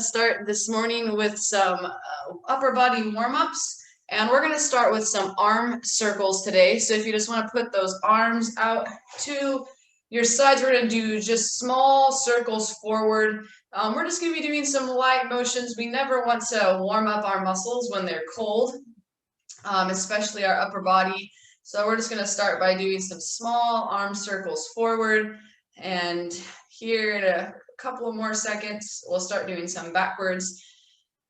start this morning with some upper body warm-ups, and we're going to start with some arm circles today. So if you just want to put those arms out to your sides, we're going to do just small circles forward. We're just going to be doing some light motions. We never want to warm up our muscles when they're cold, especially our upper body. So we're just going to start by doing some small arm circles forward, and here in a couple of more seconds, we'll start doing some backwards.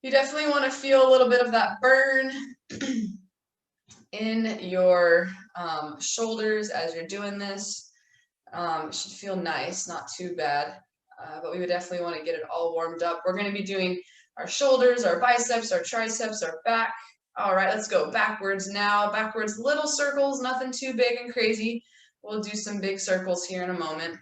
You definitely want to feel a little bit of that burn in your shoulders as you're doing this. It should feel nice, not too bad, but we would definitely want to get it all warmed up. We're going to be doing our shoulders, our biceps, our triceps, our back. All right, let's go backwards now. Backwards, little circles, nothing too big and crazy. We'll do some big circles here in a moment.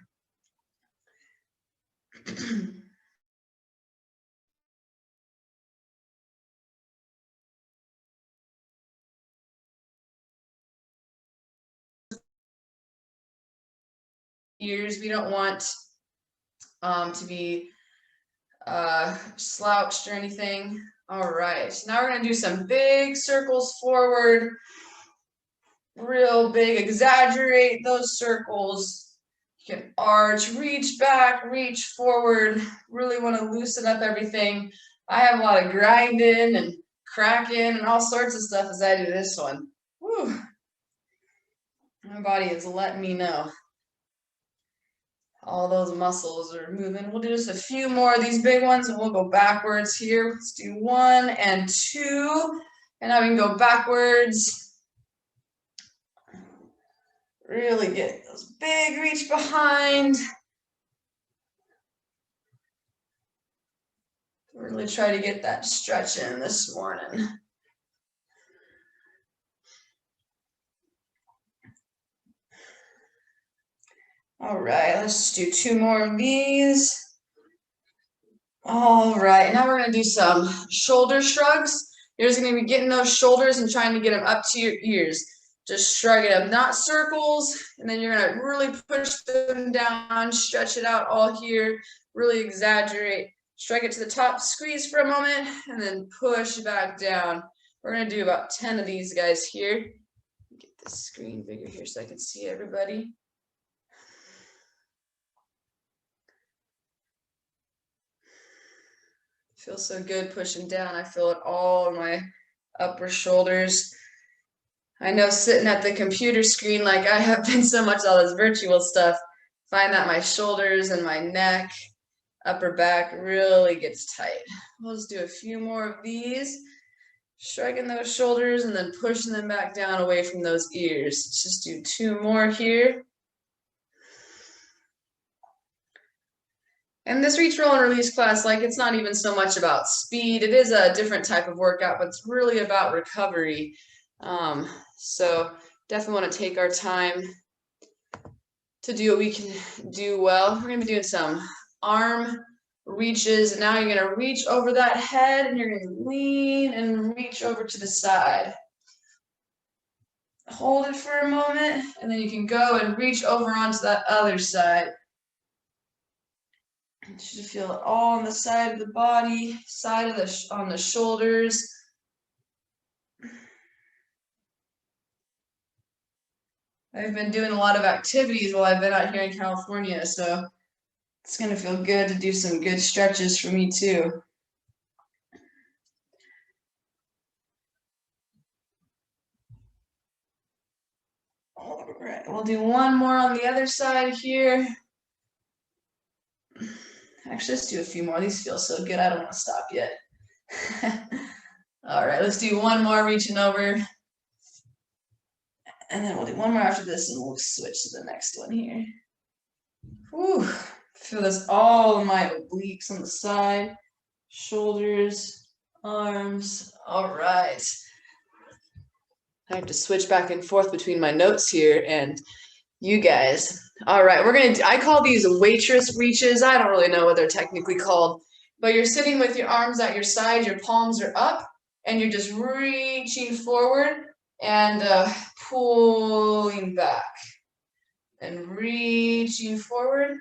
Ears, we don't want to be slouched or anything. All right, now we're going to do some big circles forward, real big. Exaggerate those circles. You can arch, reach back, reach forward. Really want to loosen up everything. I have a lot of grinding and cracking and all sorts of stuff as I do this one. Whew. My body is letting me know. All those muscles are moving. We'll do just a few more of these big ones and we'll go backwards here. Let's do 1 and 2. And now we can go backwards. Really get those big reach behind. Really try to get that stretch in this morning. All right, let's do 2 more of these. All right, now we're going to do some shoulder shrugs. You're just going to be getting those shoulders and trying to get them up to your ears. Just shrug it up, not circles, and then you're going to really push them down, stretch it out all here, really exaggerate. Shrug it to the top, squeeze for a moment, and then push back down. We're going to do about 10 of these guys here. Get the screen bigger here so I can see everybody. Feels so good pushing down. I feel it all in my upper shoulders. I know sitting at the computer screen like I have been so much all this virtual stuff, find that my shoulders and my neck, upper back really gets tight. We'll just do a few more of these, shrugging those shoulders and then pushing them back down away from those ears. Let's just do 2 more here. And this reach, roll, and release class, like it's not even so much about speed. It is a different type of workout, but it's really about recovery. So definitely want to take our time to do what we can do well. We're going to be doing some arm reaches. And now you're going to reach over that head and you're going to lean and reach over to the side. Hold it for a moment, and then you can go and reach over onto that other side. You should feel it all on the side of the body, side of on the shoulders. I've been doing a lot of activities while I've been out here in California, so it's going to feel good to do some good stretches for me too. All right, we'll do 1 more on the other side here. Actually, let's do a few more. These feel so good. I don't want to stop yet. All right, let's do 1 more reaching over. And then we'll do 1 more after this and we'll switch to the next one here. Whew. Feel this all in my obliques on the side, shoulders, arms. All right. I have to switch back and forth between my notes here and you guys. All right, I call these waitress reaches. I don't really know what they're technically called, but you're sitting with your arms at your side, your palms are up, and you're just reaching forward and pulling back and reaching forward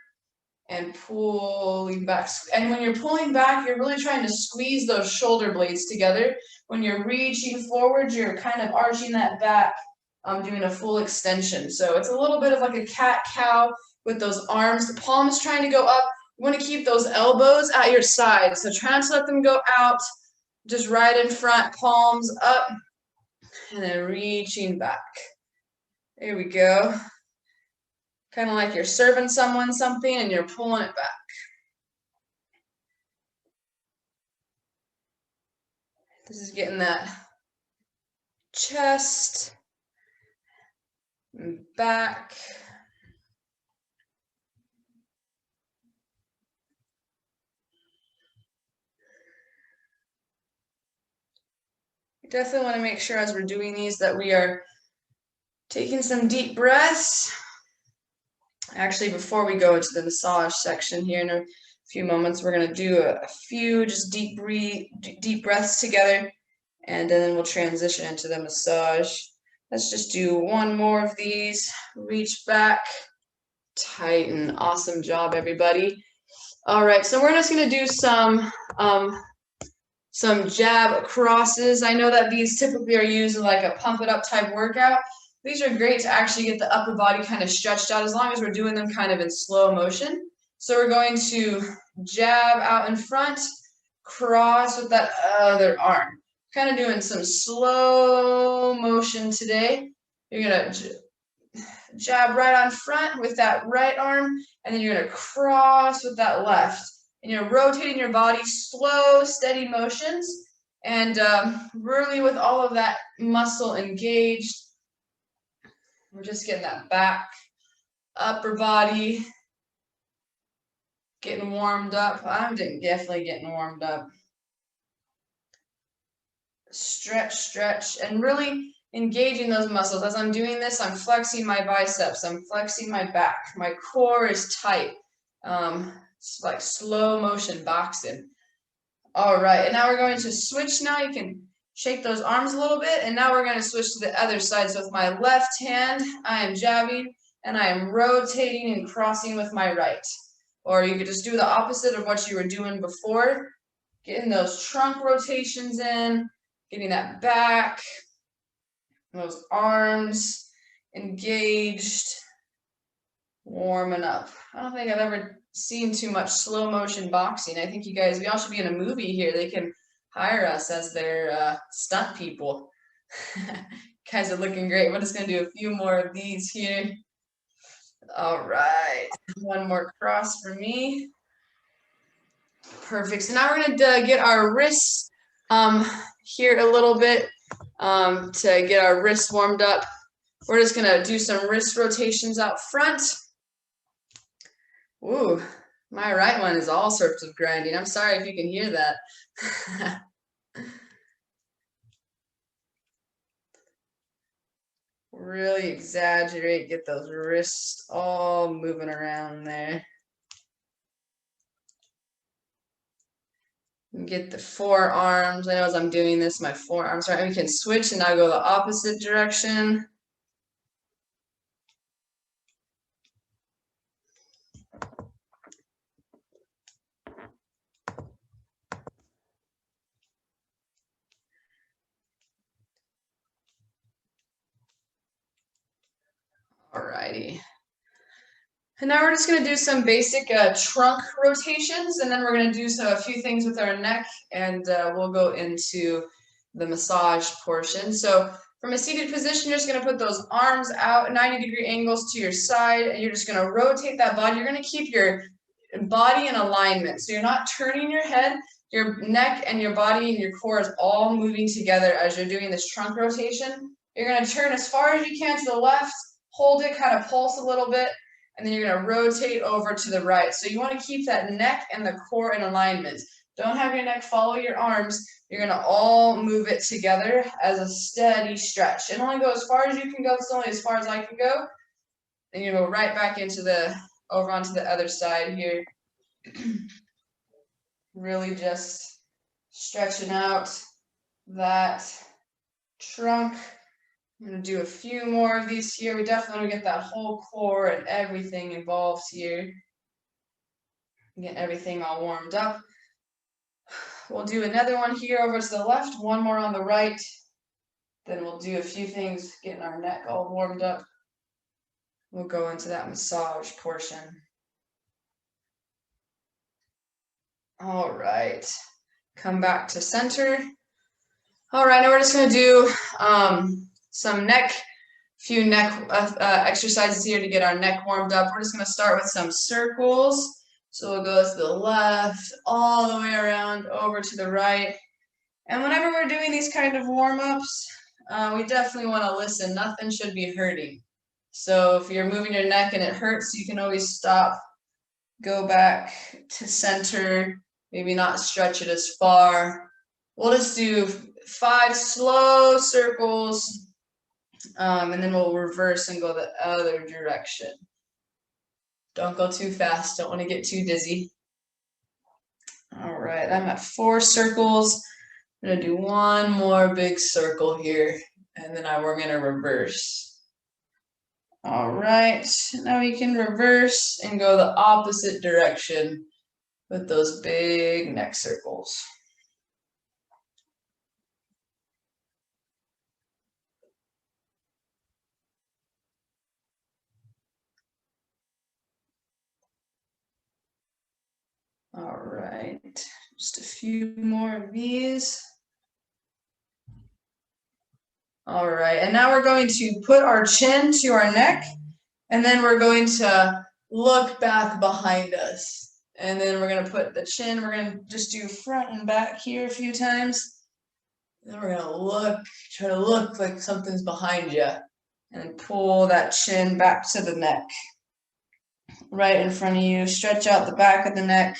and pulling back. And when you're pulling back, you're really trying to squeeze those shoulder blades together. When you're reaching forward, you're kind of arching that back, doing a full extension. So it's a little bit of like a cat-cow with those arms, the palms trying to go up. You want to keep those elbows at your sides. So try not to let them go out, just right in front, palms up, and then reaching back. There we go. Kind of like you're serving someone something and you're pulling it back. This is getting that chest and back. We definitely want to make sure as we're doing these that we are taking some deep breaths. Actually, before we go into the massage section here in a few moments, we're going to do a few just deep breaths together, and then we'll transition into the massage. Let's just do one more of these. Reach back, tighten. Awesome job, everybody. All right, so we're just going to do some jab crosses. I know that these typically are used in like a pump it up type workout. These are great to actually get the upper body kind of stretched out as long as we're doing them kind of in slow motion. So we're going to jab out in front, cross with that other arm. Kind of doing some slow motion today. You're going to jab right on front with that right arm, and then you're going to cross with that left. And you're rotating your body, slow, steady motions, and really with all of that muscle engaged. We're just getting that back, upper body, getting warmed up. I'm definitely getting warmed up. Stretch, stretch, and really engaging those muscles. As I'm doing this, I'm flexing my biceps. I'm flexing my back. My core is tight. It's like slow motion boxing. All right, and now we're going to switch now. You can shake those arms a little bit, and now we're going to switch to the other side. So with my left hand, I am jabbing, and I am rotating and crossing with my right. Or you could just do the opposite of what you were doing before. Getting those trunk rotations in, getting that back, those arms engaged, warming up. I don't think I've ever seen too much slow motion boxing. I think you guys, we all should be in a movie here. They can hire us as their stunt people. Guys are looking great. We're just going to do a few more of these here. All right. One more cross for me. Perfect. So now we're going to get our wrists here a little bit to get our wrists warmed up. We're just going to do some wrist rotations out front. Ooh, my right one is all sorts of grinding. I'm sorry if you can hear that. Really exaggerate, get those wrists all moving around there. Get the forearms. I know as I'm doing this, my forearms, right? We can switch and now go the opposite direction. Alrighty. And now we're just going to do some basic trunk rotations, and then we're going to do a few things with our neck, and we'll go into the massage portion. So from a seated position, you're just going to put those arms out, 90-degree angles to your side, and you're just going to rotate that body. You're going to keep your body in alignment. So you're not turning your head, your neck and your body and your core is all moving together as you're doing this trunk rotation. You're going to turn as far as you can to the left, hold it, kind of pulse a little bit, and then you're going to rotate over to the right. So you want to keep that neck and the core in alignment. Don't have your neck follow your arms. You're going to all move it together as a steady stretch. And only go as far as you can go. It's only as far as I can go. Then you go right back into over onto the other side here. Really just stretching out that trunk. I'm going to do a few more of these here. We definitely want to get that whole core and everything involved here. Get everything all warmed up. We'll do another one here over to the left, one more on the right. Then we'll do a few things, getting our neck all warmed up. We'll go into that massage portion. All right, come back to center. All right, now we're just gonna do some few neck exercises here to get our neck warmed up. We're just gonna start with some circles. So we'll go to the left, all the way around, over to the right. And whenever we're doing these kind of warm-ups, we definitely want to listen. Nothing should be hurting. So if you're moving your neck and it hurts, you can always stop, go back to center, maybe not stretch it as far. We'll just do 5 slow circles, and then we'll reverse and go the other direction. Don't go too fast. Don't want to get too dizzy. All right, I'm at 4 circles. I'm going to do one more big circle here, and then we're going to reverse. All right, now we can reverse and go the opposite direction with those big neck circles. All right, just a few more of these. All right, and now we're going to put our chin to our neck, and then we're going to look back behind us. And then we're going to put the chin, we're going to just do front and back here a few times. Then we're going to look, try to look like something's behind you, and pull that chin back to the neck. Right in front of you, stretch out the back of the neck,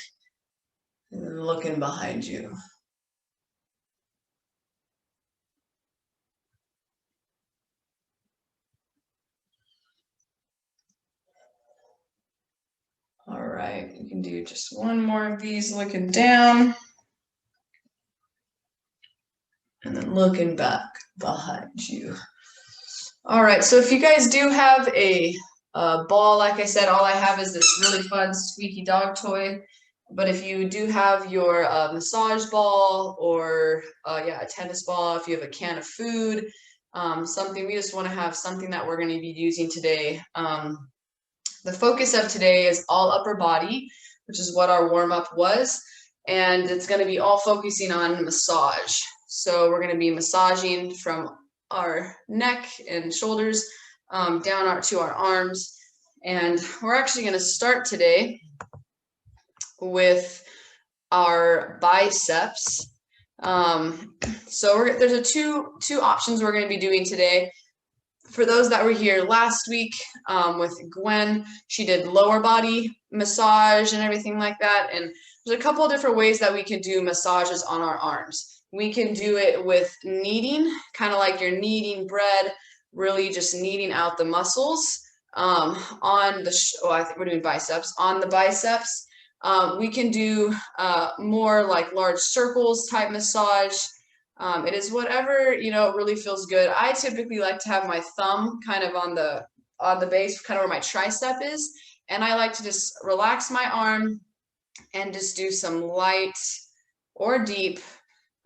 and then looking behind you. All right, you can do just one more of these, looking down, and then looking back behind you. All right, so if you guys do have a ball, like I said, all I have is this really fun squeaky dog toy. But if you do have your massage ball or a tennis ball, if you have a can of food, something, we just want to have something that we're going to be using today. The focus of today is all upper body, which is what our warm-up was, and it's going to be all focusing on massage. So we're going to be massaging from our neck and shoulders down to our arms, and we're actually going to start today with our biceps. So there's two options we're going to be doing today. For those that were here last week with Gwen, she did lower body massage and everything like that. And there's a couple of different ways that we can do massages on our arms. We can do it with kneading, kind of like you're kneading bread, really just kneading out the muscles on the, I think we're doing biceps, on the biceps. We can do more like large circles type massage. It is whatever, really feels good. I typically like to have my thumb kind of on the base, kind of where my tricep is. And I like to just relax my arm and just do some light or deep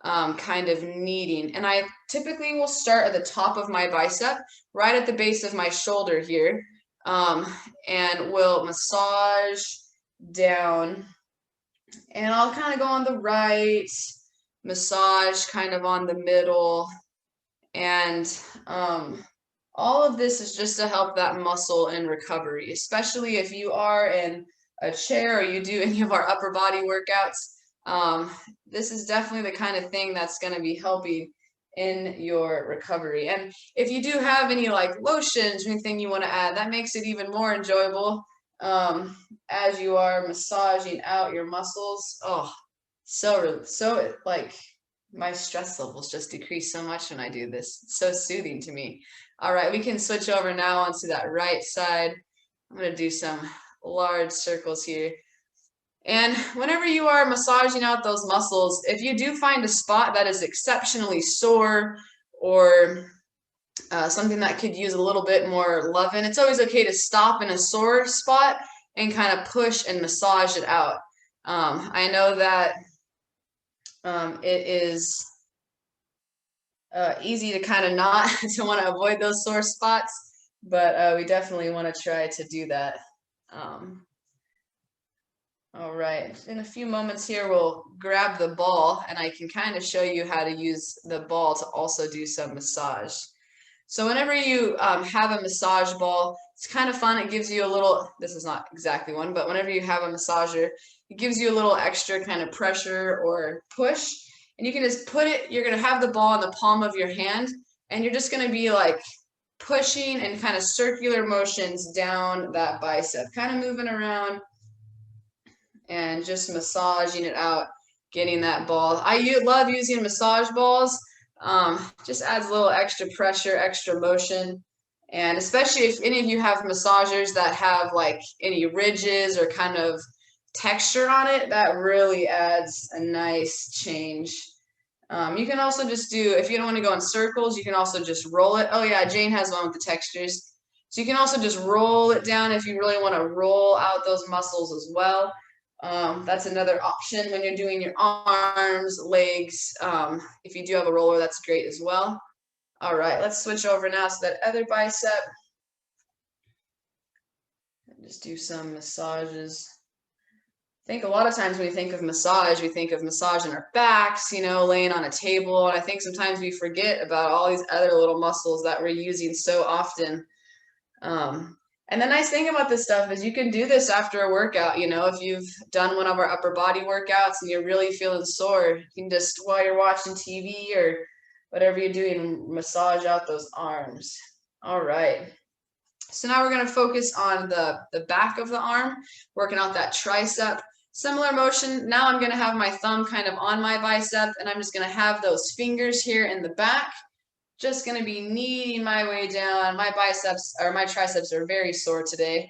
kind of kneading. And I typically will start at the top of my bicep, right at the base of my shoulder here, and will massage down. And I'll kind of go on the right, massage kind of on the middle, and all of this is just to help that muscle in recovery, especially if you are in a chair or you do any of our upper body workouts. This is definitely the kind of thing that's going to be helping in your recovery. And if you do have any like lotions or anything you want to add, that makes it even more enjoyable as you are massaging out your muscles. Oh, so like my stress levels just decrease so much when I do this. It's so soothing to me. All right, we can switch over now onto that right side. I'm going to do some large circles here. And whenever you are massaging out those muscles, if you do find a spot that is exceptionally sore or something that could use a little bit more loving, it's always okay to stop in a sore spot and kind of push and massage it out. I know that it is easy to kind of not to want to avoid those sore spots, but we definitely want to try to do that. All right, in a few moments here, we'll grab the ball and I can kind of show you how to use the ball to also do some massage. So whenever you have a massage ball, it's kind of fun. It gives you a little, this is not exactly one, but whenever you have a massager, it gives you a little extra kind of pressure or push. And you can just put it, you're going to have the ball in the palm of your hand, and you're just going to be like pushing and kind of circular motions down that bicep, kind of moving around and just massaging it out, getting that ball. I love using massage balls. Just adds a little extra pressure, extra motion. And especially if any of you have massagers that have like any ridges or kind of texture on it, that really adds a nice change. You can also just do, if you don't want to go in circles, you can also just roll it. Oh yeah, Jane has one with the textures. So you can also just roll it down if you really want to roll out those muscles as well. That's another option when you're doing your arms, legs. If you do have a roller, that's great as well. All right, let's switch over now to that other bicep. Just do some massages. I think a lot of times when we think of massage, we think of massaging our backs, you know, laying on a table. And I think sometimes we forget about all these other little muscles that we're using so often. And the nice thing about this stuff is you can do this after a workout. You know, if you've done one of our upper body workouts and you're really feeling sore, you can just, while you're watching TV or whatever you're doing, massage out those arms. All right. So now we're going to focus on the back of the arm, working out that tricep. Similar motion. Now I'm going to have my thumb kind of on my bicep, and I'm just going to have those fingers here in the back. Just going to be kneading my way down. My biceps or my triceps are very sore today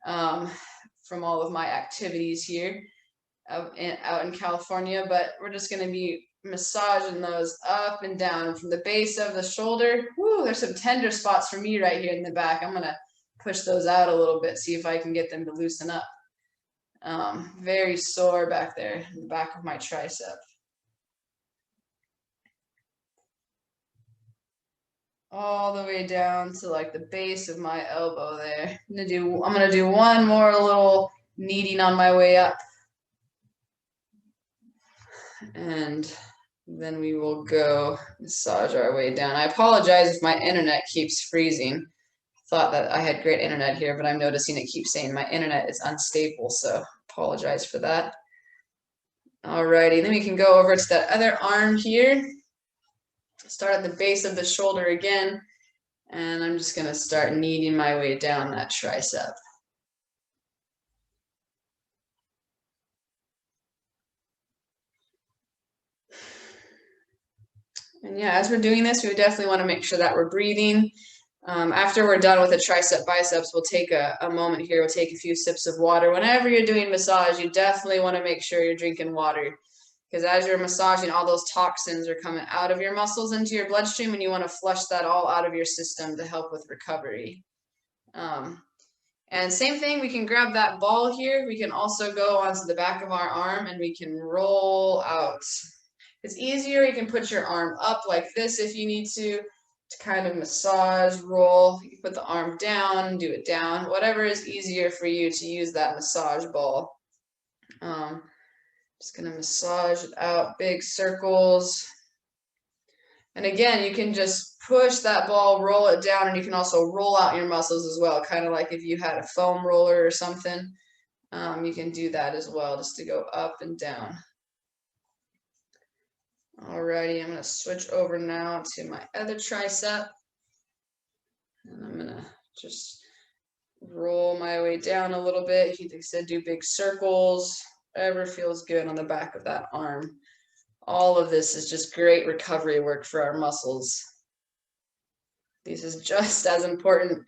from all of my activities here out in California, but we're just going to be massaging those up and down from the base of the shoulder. Woo, there's some tender spots for me right here in the back. I'm going to push those out a little bit, see if I can get them to loosen up. Very sore back there in the back of my tricep. All the way down to like the base of my elbow there. I'm gonna do one more little kneading on my way up. And then we will go massage our way down. I apologize if my internet keeps freezing. Thought that I had great internet here, but I'm noticing it keeps saying my internet is unstable, so apologize for that. Alrighty, then we can go over to that other arm here. Start at the base of the shoulder again, and I'm just going to start kneading my way down that tricep. And yeah, as we're doing this, we definitely want to make sure that we're breathing. After we're done with the tricep biceps, we'll take a moment here. We'll take a few sips of water. Whenever you're doing massage, you definitely want to make sure you're drinking water, because as you're massaging, all those toxins are coming out of your muscles into your bloodstream, and you want to flush that all out of your system to help with recovery. And same thing, we can grab that ball here. We can also go onto the back of our arm and we can roll out. It's easier, you can put your arm up like this if you need to kind of massage, roll. You can put the arm down, do it down, whatever is easier for you to use that massage ball. Just gonna massage it out, big circles. And again, you can just push that ball, roll it down, and you can also roll out your muscles as well, kind of like if you had a foam roller or something. You can do that as well, just to go up and down. Alrighty, I'm going to switch over now to my other tricep. And I'm going to just roll my way down a little bit. If you said do big circles, whatever feels good on the back of that arm. All of this is just great recovery work for our muscles. This is just as important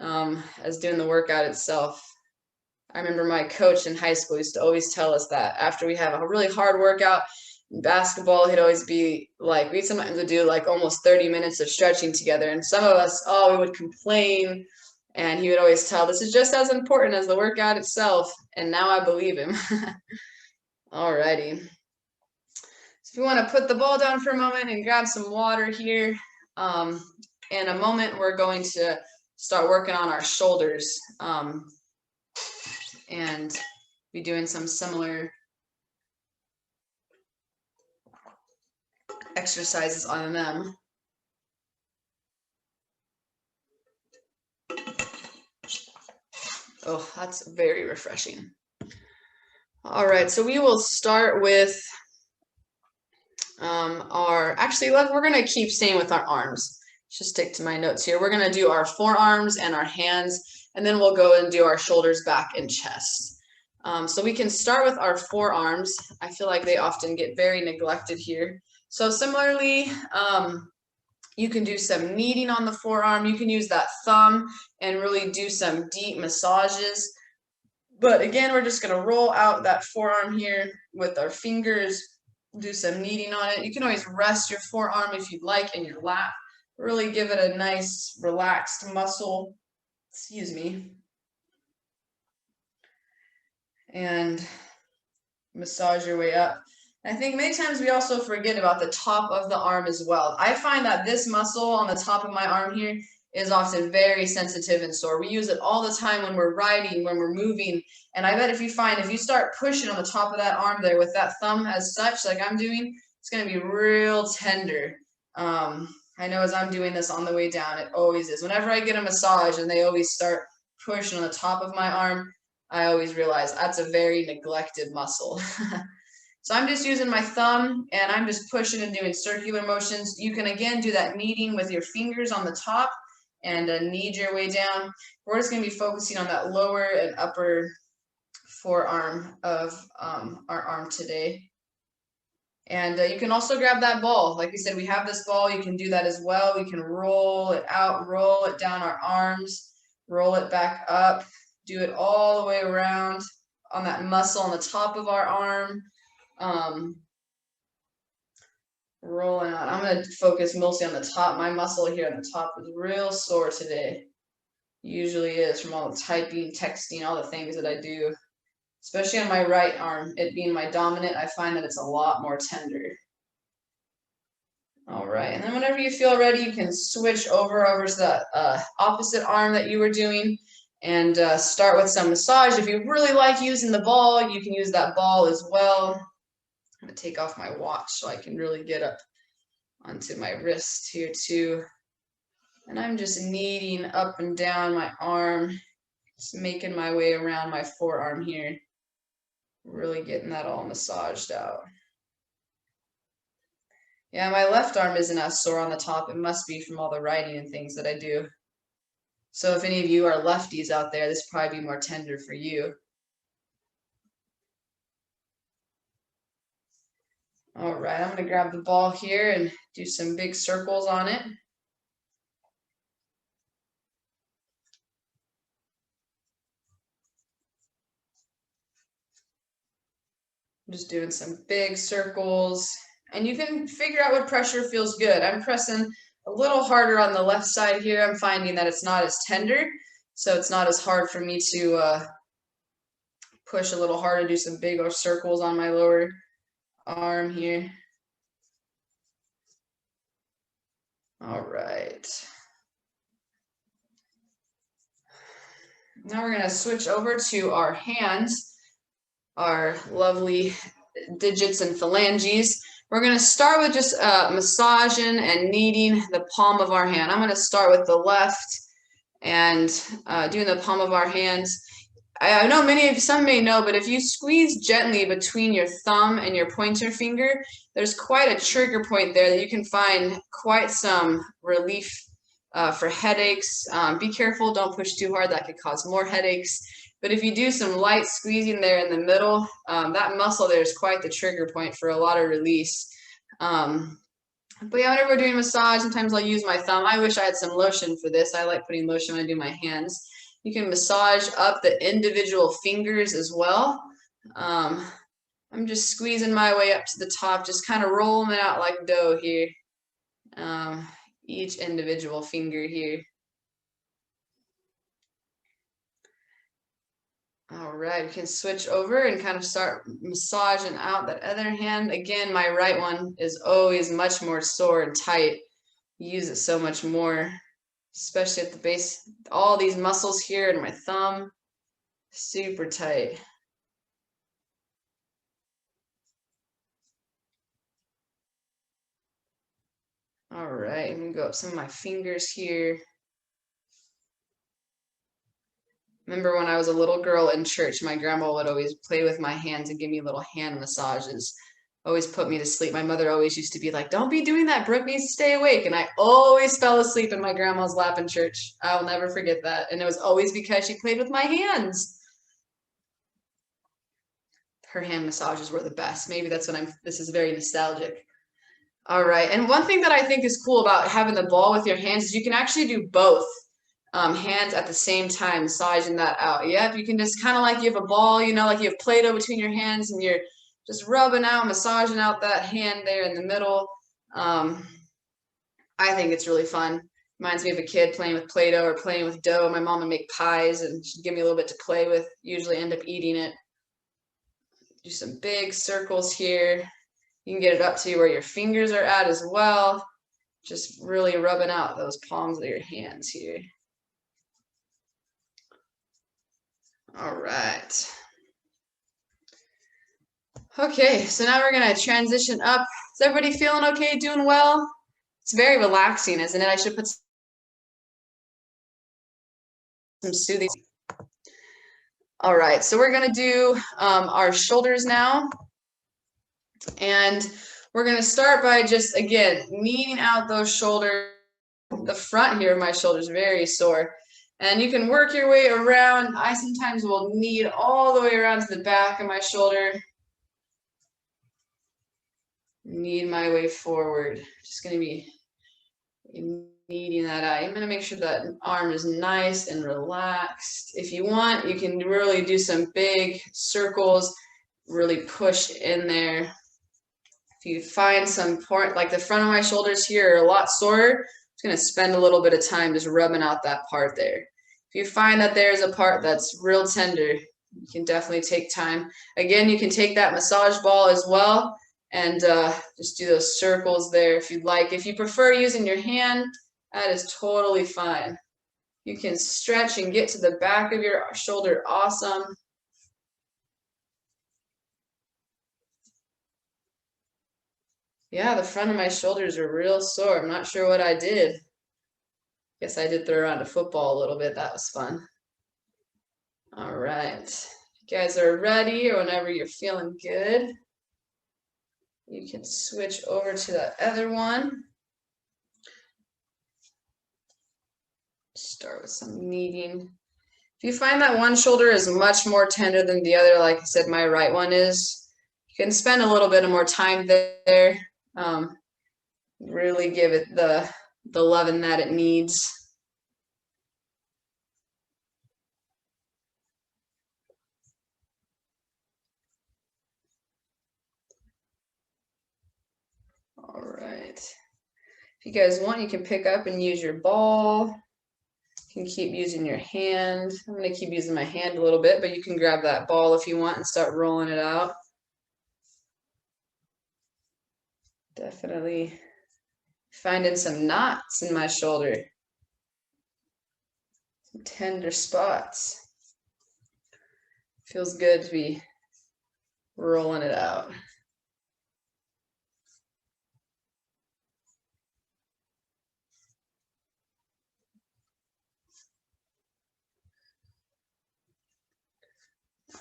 as doing the workout itself. I remember my coach in high school used to always tell us that after we have a really hard workout in basketball, he'd always be like, we sometimes would do like almost 30 minutes of stretching together. And some of us, we would complain. And he would always tell, this is just as important as the workout itself. And now I believe him. Alrighty. So if you want to put the ball down for a moment and grab some water here, in a moment we're going to start working on our shoulders and be doing some similar exercises on them. Oh, that's very refreshing. All right, so we will start with we're going to keep staying with our arms. Just stick to my notes here. We're going to do our forearms and our hands, and then we'll go and do our shoulders, back, and chest. So we can start with our forearms. I feel like they often get very neglected here. So similarly, you can do some kneading on the forearm. You can use that thumb and really do some deep massages. But again, we're just going to roll out that forearm here with our fingers, do some kneading on it. You can always rest your forearm if you'd like in your lap. Really give it a nice relaxed muscle. Excuse me. And massage your way up. I think many times we also forget about the top of the arm as well. I find that this muscle on the top of my arm here is often very sensitive and sore. We use it all the time when we're riding, when we're moving. And I bet if you start pushing on the top of that arm there with that thumb as such, like I'm doing, it's going to be real tender. I know as I'm doing this on the way down, it always is. Whenever I get a massage and they always start pushing on the top of my arm, I always realize that's a very neglected muscle. So I'm just using my thumb and I'm just pushing and doing circular motions. You can again do that kneading with your fingers on the top and knead your way down. We're just going to be focusing on that lower and upper forearm of our arm today. And you can also grab that ball. Like we said, we have this ball. You can do that as well. We can roll it out, roll it down our arms, roll it back up, do it all the way around on that muscle on the top of our arm. Rolling out. I'm going to focus mostly on the top. My muscle here on the top is real sore today. Usually is from all the typing, texting, all the things that I do. Especially on my right arm, it being my dominant, I find that it's a lot more tender. All right, and then whenever you feel ready, you can switch over to the opposite arm that you were doing and start with some massage. If you really like using the ball, you can use that ball as well. I'm going to take off my watch so I can really get up onto my wrist here too. And I'm just kneading up and down my arm, just making my way around my forearm here. Really getting that all massaged out. Yeah, my left arm isn't as sore on the top. It must be from all the writing and things that I do. So if any of you are lefties out there, this will probably be more tender for you. All right, I'm going to grab the ball here and do some big circles on it. I'm just doing some big circles. And you can figure out what pressure feels good. I'm pressing a little harder on the left side here. I'm finding that it's not as tender, so it's not as hard for me to push a little harder, do some bigger circles on my lower arm here. All right. Now we're going to switch over to our hands, our lovely digits and phalanges. We're going to start with just massaging and kneading the palm of our hand. I'm going to start with the left and doing the palm of our hands. I know some may know, but if you squeeze gently between your thumb and your pointer finger, there's quite a trigger point there that you can find quite some relief for headaches. Be careful, don't push too hard, that could cause more headaches. But if you do some light squeezing there in the middle, that muscle there is quite the trigger point for a lot of release. But yeah, whenever we're doing massage, sometimes I'll use my thumb. I wish I had some lotion for this. I like putting lotion when I do my hands. You can massage up the individual fingers as well. I'm just squeezing my way up to the top, just kind of rolling it out like dough here. Each individual finger here. All right, you can switch over and kind of start massaging out that other hand. Again, my right one is always much more sore and tight. Use it so much more, especially at the base. All these muscles here in my thumb, super tight. All right, I'm gonna go up some of my fingers here. Remember when I was a little girl in church, my grandma would always play with my hands and give me little hand massages. Always put me to sleep. My mother always used to be like, "Don't be doing that. Brooke needs to stay awake." And I always fell asleep in my grandma's lap in church. I'll never forget that. And it was always because she played with my hands. Her hand massages were the best. Maybe that's what this is very nostalgic. All right. And one thing that I think is cool about having the ball with your hands is you can actually do both. Hands at the same time, massaging that out. Yep, you can just kind of like you have a ball, you know, like you have Play-Doh between your hands and you're just rubbing out, massaging out that hand there in the middle. I think it's really fun. Reminds me of a kid playing with Play-Doh or playing with dough. My mom would make pies and she'd give me a little bit to play with, usually end up eating it. Do some big circles here. You can get it up to where your fingers are at as well. Just really rubbing out those palms of your hands here. All right. Okay, so now we're gonna transition up. Is everybody feeling okay, doing well? It's very relaxing, isn't it? I should put some soothing. All right, so we're gonna do our shoulders now. And we're gonna start by just, again, kneading out those shoulders. The front here of my shoulder is very sore. And you can work your way around. I sometimes will knead all the way around to the back of my shoulder. Knead my way forward. Just going to be kneading that out. I'm going to make sure that arm is nice and relaxed. If you want, you can really do some big circles, really push in there. If you find some part, like the front of my shoulders here are a lot sore, I'm going to spend a little bit of time just rubbing out that part there. If you find that there's a part that's real tender, you can definitely take time. Again, you can take that massage ball as well and just do those circles there if you'd like. If you prefer using your hand, that is totally fine. You can stretch and get to the back of your shoulder. Awesome. Yeah, the front of my shoulders are real sore. I'm not sure what I did. Guess I did throw around a football a little bit. That was fun. All right. If you guys are ready, or whenever you're feeling good, you can switch over to the other one. Start with some kneading. If you find that one shoulder is much more tender than the other, like I said, my right one is, you can spend a little bit of more time there. Really give it the loving that it needs. All right. If you guys want, you can pick up and use your ball. You can keep using your hand. I'm going to keep using my hand a little bit, but you can grab that ball if you want and start rolling it out. Definitely finding some knots in my shoulder. Some tender spots. Feels good to be rolling it out.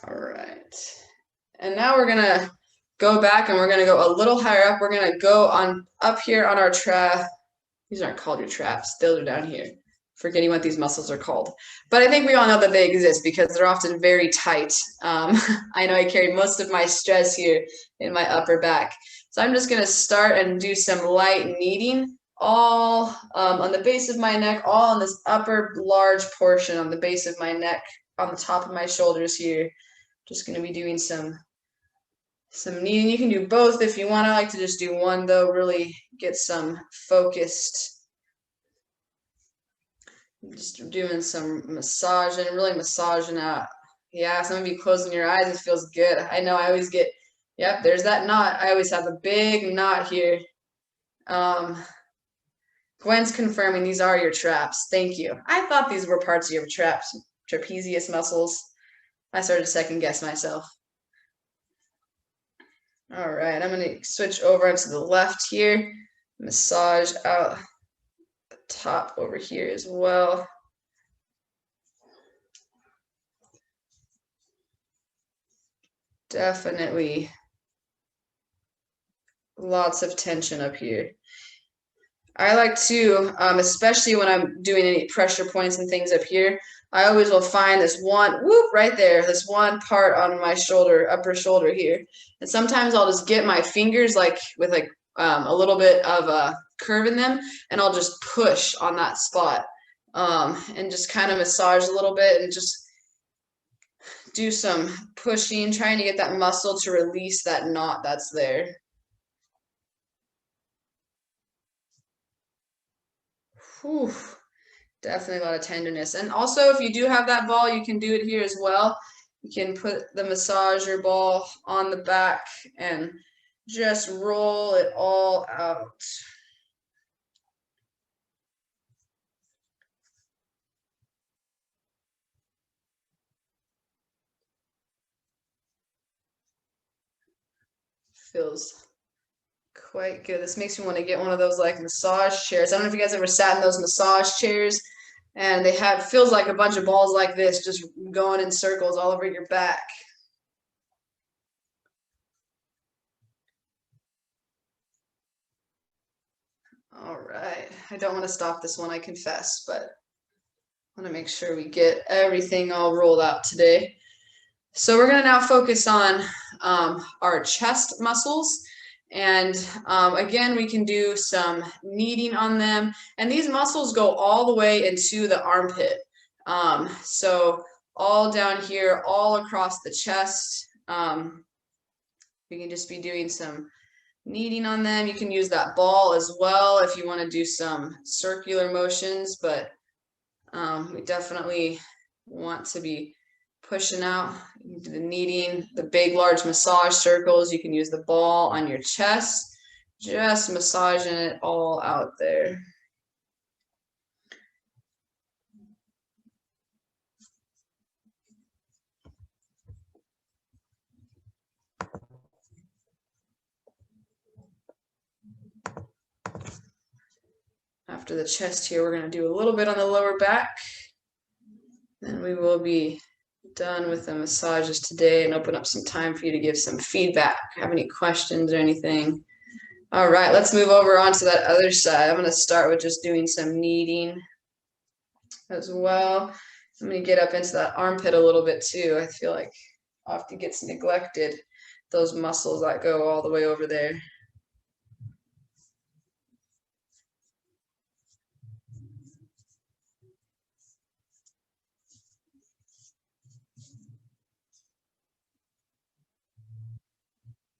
All right. And now we're going to go back and we're going to go a little higher up. We're going to go on up here on our trap. These aren't called your traps. Those are down here. Forgetting what these muscles are called. But I think we all know that they exist because they're often very tight. I know I carry most of my stress here in my upper back. So I'm just going to start and do some light kneading all on the base of my neck, all on this upper large portion on the base of my neck, on the top of my shoulders here. Just going to be doing some kneading. You can do both if you want. I like to just do one though, really get some focused. Just doing some massaging, really massaging out Yeah, some of you closing your eyes, it feels good. I know I always get, yep, there's that knot. I always have a big knot here. Gwen's confirming these are your traps. Thank you. I thought these were parts of your traps, trapezius muscles. I started to second guess myself. All right, I'm going to switch over onto the left here. Massage out the top over here as well. Definitely lots of tension up here. I like to, especially when I'm doing any pressure points and things up here, I always will find this one, whoop, right there, this one part on my shoulder, upper shoulder here. And sometimes I'll just get my fingers like with like a little bit of a curve in them, and I'll just push on that spot and just kind of massage a little bit and just do some pushing, trying to get that muscle to release that knot that's there. Whew. Definitely a lot of tenderness. And also, if you do have that ball, you can do it here as well. You can put the massager ball on the back and just roll it all out. Feels quite good. This makes me want to get one of those like massage chairs. I don't know if you guys ever sat in those massage chairs, and they have feels like a bunch of balls like this just going in circles all over your back. All right. I don't want to stop this one, I confess, but I want to make sure we get everything all rolled out today. So we're going to now focus on our chest muscles. And again, we can do some kneading on them. And these muscles go all the way into the armpit. So all down here, all across the chest. We can just be doing some kneading on them. You can use that ball as well if you want to do some circular motions, but we definitely want to be pushing out. You can do the kneading, the big, large massage circles. You can use the ball on your chest, just massaging it all out there. After the chest here, we're going to do a little bit on the lower back. Then we will be done with the massages today and open up some time for you to give some feedback. Have any questions or anything? All right, let's move over onto that other side. I'm going to start with just doing some kneading as well. I'm going to get up into that armpit a little bit too. I feel like often gets neglected, those muscles that go all the way over there.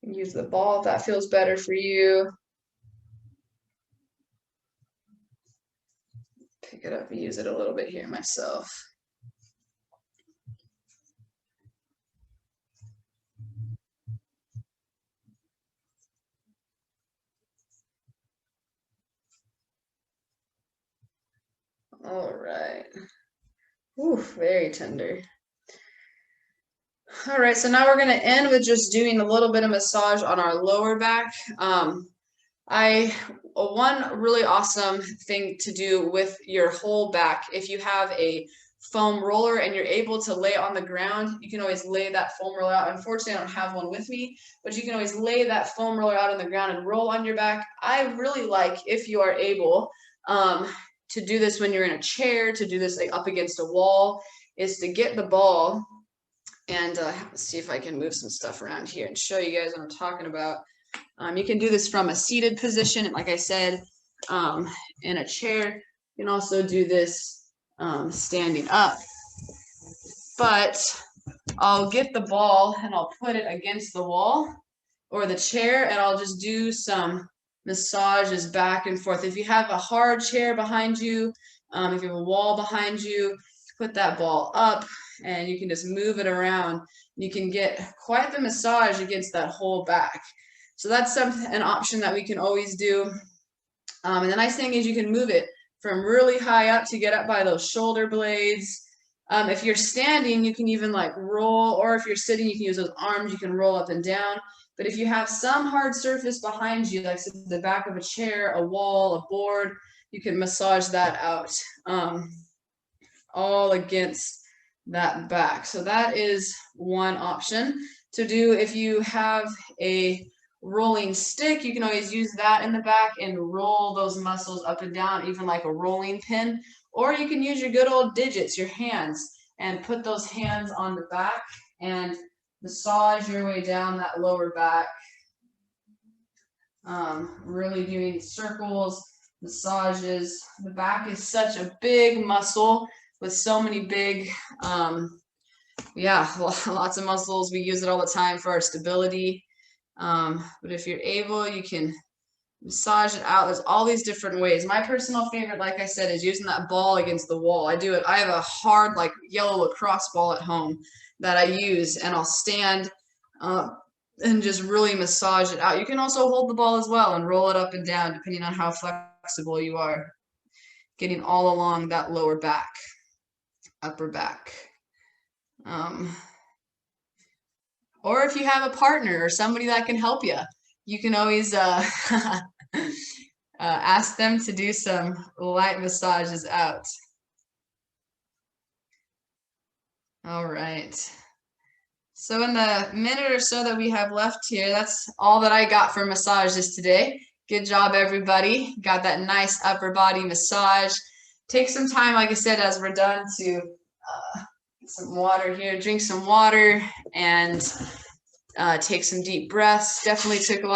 Use the ball if that feels better for you. Pick it up and use it a little bit here myself. All right. Ooh, very tender. All right, so now we're going to end with just doing a little bit of massage on our lower back. One really awesome thing to do with your whole back, if you have a foam roller and you're able to lay it on the ground, you can always lay that foam roller out. Unfortunately, I don't have one with me, but you can always lay that foam roller out on the ground and roll on your back. I really like, if you are able, to do this when you're in a chair, to do this like up against a wall, is to get the ball and let's see if I can move some stuff around here and show you guys what I'm talking about. You can do this from a seated position, like I said, in a chair. You can also do this standing up. But I'll get the ball and I'll put it against the wall or the chair, and I'll just do some massages back and forth. If you have a hard chair behind you, if you have a wall behind you, put that ball up, and you can just move it around. You can get quite the massage against that whole back. So that's an option that we can always do. And the nice thing is you can move it from really high up to get up by those shoulder blades. If you're standing, you can even like roll, or if you're sitting, you can use those arms, you can roll up and down. But if you have some hard surface behind you, like the back of a chair, a wall, a board, you can massage that out all against that back. So that is one option to do. If you have a rolling stick, you can always use that in the back and roll those muscles up and down, even like a rolling pin. Or you can use your good old digits, your hands, and put those hands on the back and massage your way down that lower back. Really doing circles, massages. The back is such a big muscle with so many big, lots of muscles. We use it all the time for our stability. But if you're able, you can massage it out. There's all these different ways. My personal favorite, like I said, is using that ball against the wall. I have a hard, like yellow lacrosse ball at home that I use, and I'll stand and just really massage it out. You can also hold the ball as well and roll it up and down, depending on how flexible you are. Getting all along that lower back, upper back. Or if you have a partner or somebody that can help you, you can always ask them to do some light massages out. All right. So in the minute or so that we have left here, that's all that I got for massages today. Good job, everybody. Got that nice upper body massage. Take some time, like I said, as we're done, to get some water here. Drink some water and take some deep breaths. Definitely took a lot